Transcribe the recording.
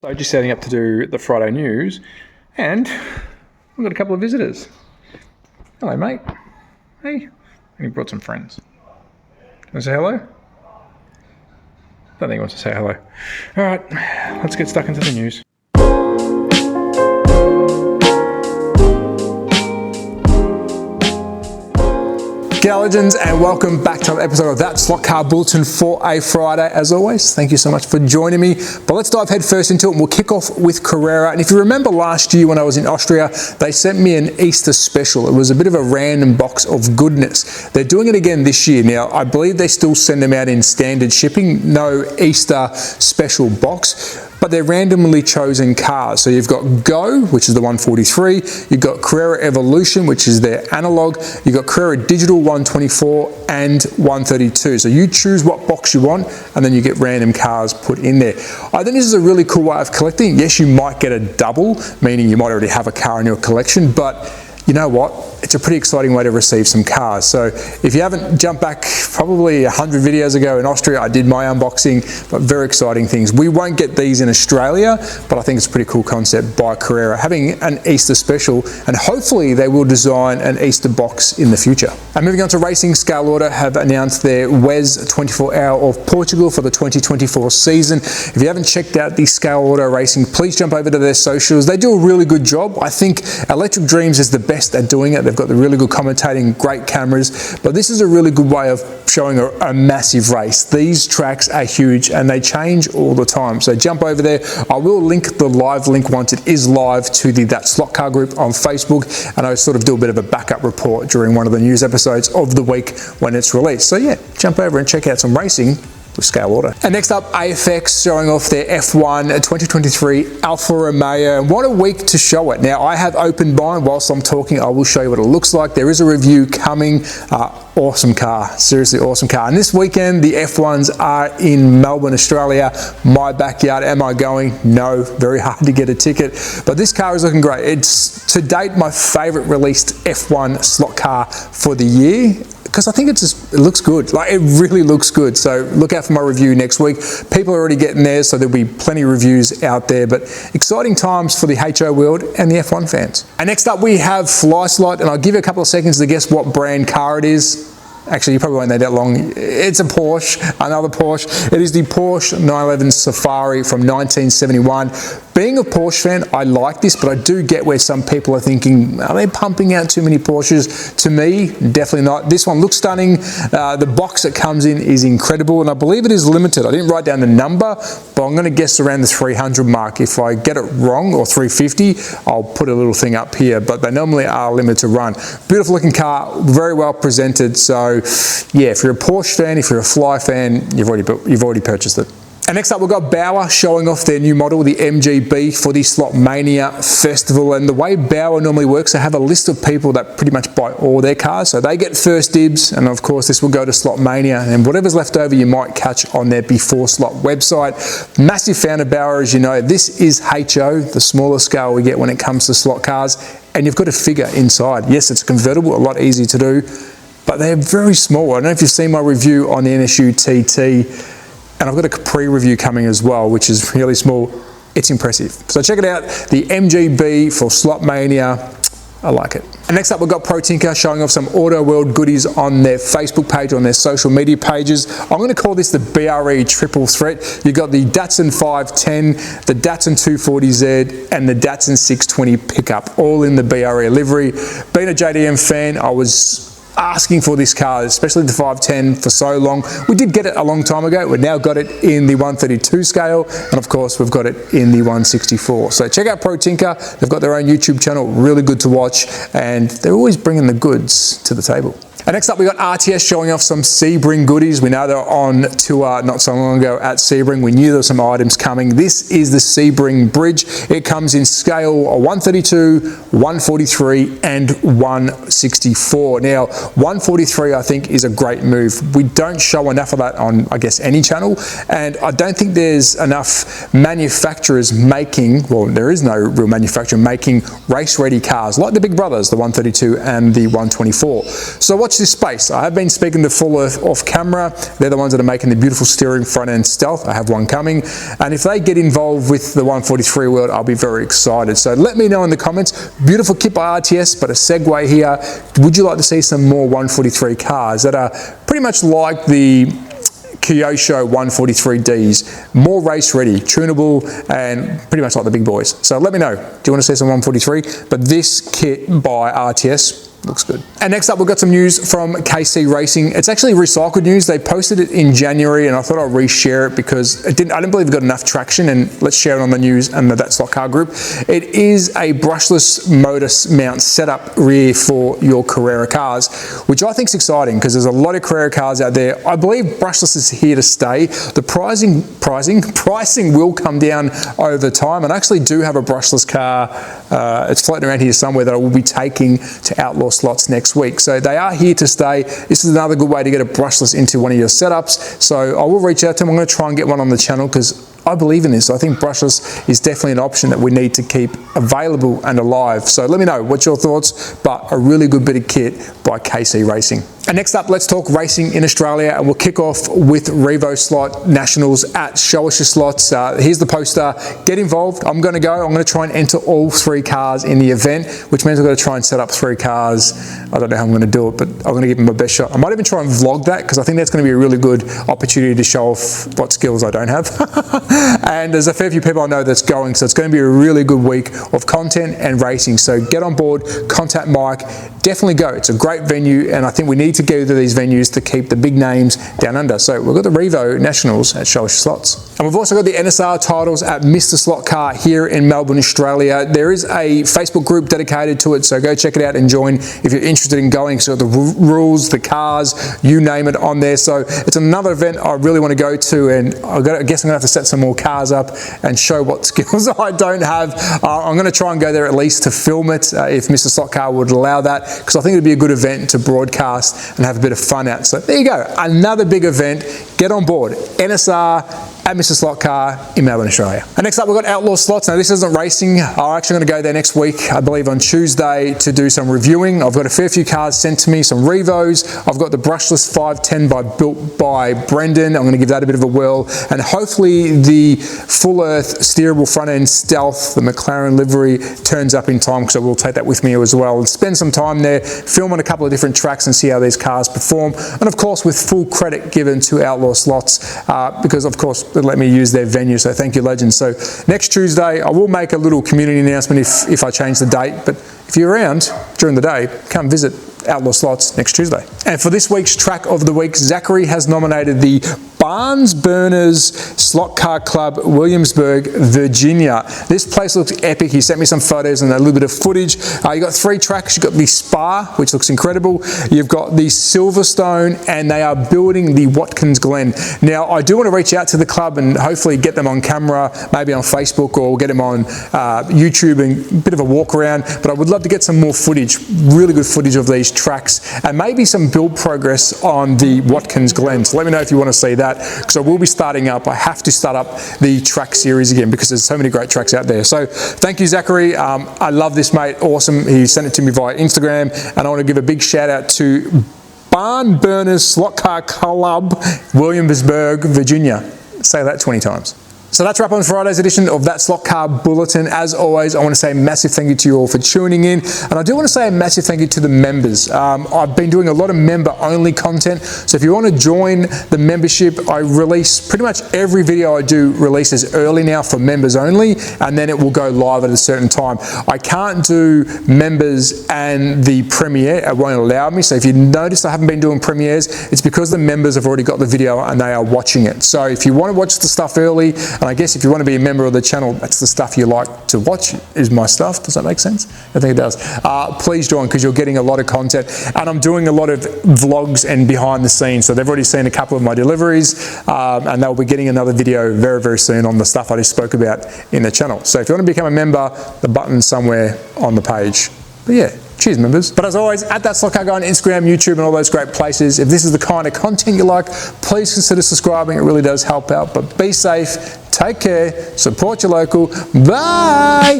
So just setting up to do the Friday news, and we've got a couple of visitors. Hello, mate. Hey. And he brought some friends. Want to say hello? Don't think he wants to say hello. All right, let's get stuck into the news. G'day legends, and welcome back to another episode of That Slot Car Bulletin for a Friday. As always, thank you so much for joining me. But let's dive head first into it, and we'll kick off with Carrera. And if you remember last year when I was in Austria, they sent me an Easter special. It was a bit of a random box of goodness. They're doing it again this year. Now, I believe they still send them out in standard shipping, no Easter special box. But they're randomly chosen cars. So you've got Go, which is the 143, you've got Carrera Evolution, which is their analog, you've got Carrera Digital 124 and 132. So you choose what box you want, and then you get random cars put in there. I think this is a really cool way of collecting. Yes, you might get a double, meaning you might already have a car in your collection, but you know what? It's a pretty exciting way to receive some cars. So if you haven't jumped back probably 100 videos ago in Austria, I did my unboxing, but very exciting things. We won't get these in Australia, but I think it's a pretty cool concept by Carrera, having an Easter special, and hopefully they will design an Easter box in the future. And moving on to racing, Scaleauto have announced their WES 24 Hour of Portugal for the 2024 season. If you haven't checked out the Scaleauto racing, please jump over to their socials. They do a really good job. I think Electric Dreams is the best at doing it. They've got the really good commentating, great cameras, but this is a really good way of showing a massive race. These tracks are huge and they change all the time. So jump over there. I will link the live link once it is live to the That Slot Car group on Facebook, and I sort of do a bit of a backup report during one of the news episodes of the week when it's released. So yeah, jump over and check out some racing with Scaleauto. And next up, AFX showing off their F1 2023 Alfa Romeo. And what a week to show it. Now, I have opened mine. Whilst I'm talking, I will show you what it looks like. There is a review coming. Awesome car, seriously awesome car. And this weekend, the F1s are in Melbourne, Australia, my backyard. Am I going? No, very hard to get a ticket. But this car is looking great. It's, to date, my favorite released F1 slot car for the year, because I think it looks good. Like, it really looks good. So look out for my review next week. People are already getting there, so there'll be plenty of reviews out there. But exciting times for the HO world and the F1 fans. And next up, we have FlySlot, and I'll give you a couple of seconds to guess what brand car it is. Actually, you probably won't know that long. It's a Porsche, another Porsche. It is the Porsche 911 Safari from 1971. Being a Porsche fan, I like this, but I do get where some people are thinking, are they pumping out too many Porsches? To me, definitely not. This one looks stunning. The box it comes in is incredible, and I believe it is limited. I didn't write down the number, but I'm gonna guess around the 300 mark. If I get it wrong, or 350, I'll put a little thing up here, but they normally are limited to run. Beautiful looking car, very well presented. So yeah, if you're a Porsche fan, if you're a Fly fan, you've already purchased it. And next up, we've got Bauer showing off their new model, the MGB, for the Slot Mania Festival. And the way Bauer normally works, they have a list of people that pretty much buy all their cars. So they get first dibs, and of course this will go to Slot Mania, and whatever's left over you might catch on their Before Slot website. Massive fan of Bauer, as you know. This is HO, the smaller scale we get when it comes to slot cars, and you've got a figure inside. Yes, it's convertible, a lot easier to do, but they're very small. I don't know if you've seen my review on the NSU TT, and I've got a Capri review coming as well, which is really small. It's impressive. So check it out, the MGB for Slot Mania. I like it. And next up, we've got Pro Tinker showing off some Auto World goodies on their Facebook page, on their social media pages. I'm going to call this the BRE triple threat. You've got the Datsun 510, the Datsun 240Z, and the Datsun 620 pickup, all in the BRE livery. Being a JDM fan, I was asking for this car, especially the 510, for so long. We did get it a long time ago. We've now got it in the 132 scale, and of course we've got it in the 164. So check out Pro Tinker. They've got their own YouTube channel, really good to watch, and they're always bringing the goods to the table. And next up, we got RTS showing off some Sebring goodies. We know they're on tour not so long ago at Sebring. We knew there were some items coming. This is the Sebring bridge. It comes in scale 132, 143, and 164. Now, 143, I think, is a great move. We don't show enough of that on, I guess, any channel. And I don't think there's enough manufacturers making, well, there is no real manufacturer making race-ready cars like the big brothers, the 132 and the 124. So watch watch this space. I have been speaking to Full Earth off camera. They're the ones that are making the beautiful steering front end Stealth. I have one coming. And if they get involved with the 143 world, I'll be very excited. So let me know in the comments. Beautiful kit by RTS, but a segue here. Would you like to see some more 143 cars that are pretty much like the Kyosho 143Ds, more race ready, tunable, and pretty much like the big boys. So let me know, do you want to see some 143? But this kit by RTS looks good. And next up, we've got some news from KC Racing. It's actually recycled news. They posted it in January, and I thought I'd reshare it because I didn't believe it got enough traction, and let's share it on the news and that slot car group. It is a brushless motor mount setup rear for your Carrera cars, which I think is exciting because there's a lot of Carrera cars out there. I believe brushless is here to stay. The pricing will come down over time, and I actually do have a brushless car. It's floating around here somewhere that I will be taking to Outlaw Slots next week. So they are here to stay. This is another good way to get a brushless into one of your setups. So I will reach out to them. I'm going to try and get one on the channel because I believe in this. I think brushless is definitely an option that we need to keep available and alive. So let me know what's your thoughts, but a really good bit of kit by KC Racing. And next up, let's talk racing in Australia, and we'll kick off with Revo Slot Nationals at Show Us Your Slots. Here's the poster. Get involved. I'm going to go. I'm going to try and enter all 3 cars in the event, which means I've got to try and set up 3 cars. I don't know how I'm going to do it, but I'm going to give them my best shot. I might even try and vlog that because I think that's going to be a really good opportunity to show off what skills I don't have. And there's a fair few people I know that's going, so it's going to be a really good week of content and racing. So get on board, contact Mike, definitely go. It's a great venue, and I think we need to go to these venues to keep the big names down under. So we've got the Revo Nationals at Show Us Your Slots. And we've also got the NSR titles at Mr. Slot Car here in Melbourne, Australia. There is a Facebook group dedicated to it, so go check it out and join if you're interested in going. So the rules, the cars, you name it on there. So it's another event I really want to go to, and I guess I'm going to have to set some more cars up and show what skills I don't have. I'm going to try and go there at least to film it if Mr. Slot Car would allow that, because I think it'd be a good event to broadcast and have a bit of fun at. So there you go, another big event. Get on board. NSR at Mr. Slot Car in Melbourne, Australia. And next up, we've got Outlaw Slots. Now, this isn't racing. I'm actually going to go there next week, I believe on Tuesday, to do some reviewing. I've got a fair few cars sent to me, some Revos. I've got the brushless 510 built by Brendan. I'm going to give that a bit of a whirl. And hopefully the Full Earth steerable front end Stealth, the McLaren livery, turns up in time, because I will take that with me as well and spend some time there, film on a couple of different tracks and see how these cars perform. And of course, with full credit given to Outlaw Slots, because of course, they let me use their venue, so thank you, legends. So next Tuesday, I will make a little community announcement if I change the date, but if you're around during the day, come visit Outlaw Slots next Tuesday. And for this week's track of the week, Zachary has nominated the Barnes Burners Slot Car Club, Williamsburg, Virginia. This place looks epic. He sent me some photos and a little bit of footage. You got 3 tracks. You've got the Spa, which looks incredible. You've got the Silverstone, and they are building the Watkins Glen. Now, I do want to reach out to the club and hopefully get them on camera, maybe on Facebook, or get them on YouTube and a bit of a walk around. But I would love to get some more footage, really good footage of these tracks, and maybe some build progress on the Watkins Glen. So let me know if you want to see that, because I will be starting up. I have to start up the track series again because there's so many great tracks out there. So thank you, Zachary. I love this, mate. Awesome. He sent it to me via Instagram, and I want to give a big shout out to Barn Burners Slot Car Club, Williamsburg, Virginia. Say that 20 times. So that's a wrap on Friday's edition of That Slot Car Bulletin. As always, I want to say a massive thank you to you all for tuning in. And I do want to say a massive thank you to the members. I've been doing a lot of member-only content. So if you want to join the membership, I release pretty much every video I do releases early now for members only, and then it will go live at a certain time. I can't do members and the premiere. It won't allow me. So if you notice I haven't been doing premieres, it's because the members have already got the video and they are watching it. So if you want to watch the stuff early, and I guess if you want to be a member of the channel, that's the stuff you like to watch, is my stuff. Does that make sense? I think it does. Please join, because you're getting a lot of content. And I'm doing a lot of vlogs and behind the scenes. So they've already seen a couple of my deliveries, and they'll be getting another video very, very soon on the stuff I just spoke about in the channel. So if you want to become a member, the button's somewhere on the page. But yeah, cheers, members. But as always, at That Slot Car Guy on Instagram, YouTube, and all those great places. If this is the kind of content you like, please consider subscribing. It really does help out. But be safe, take care, support your local. Bye!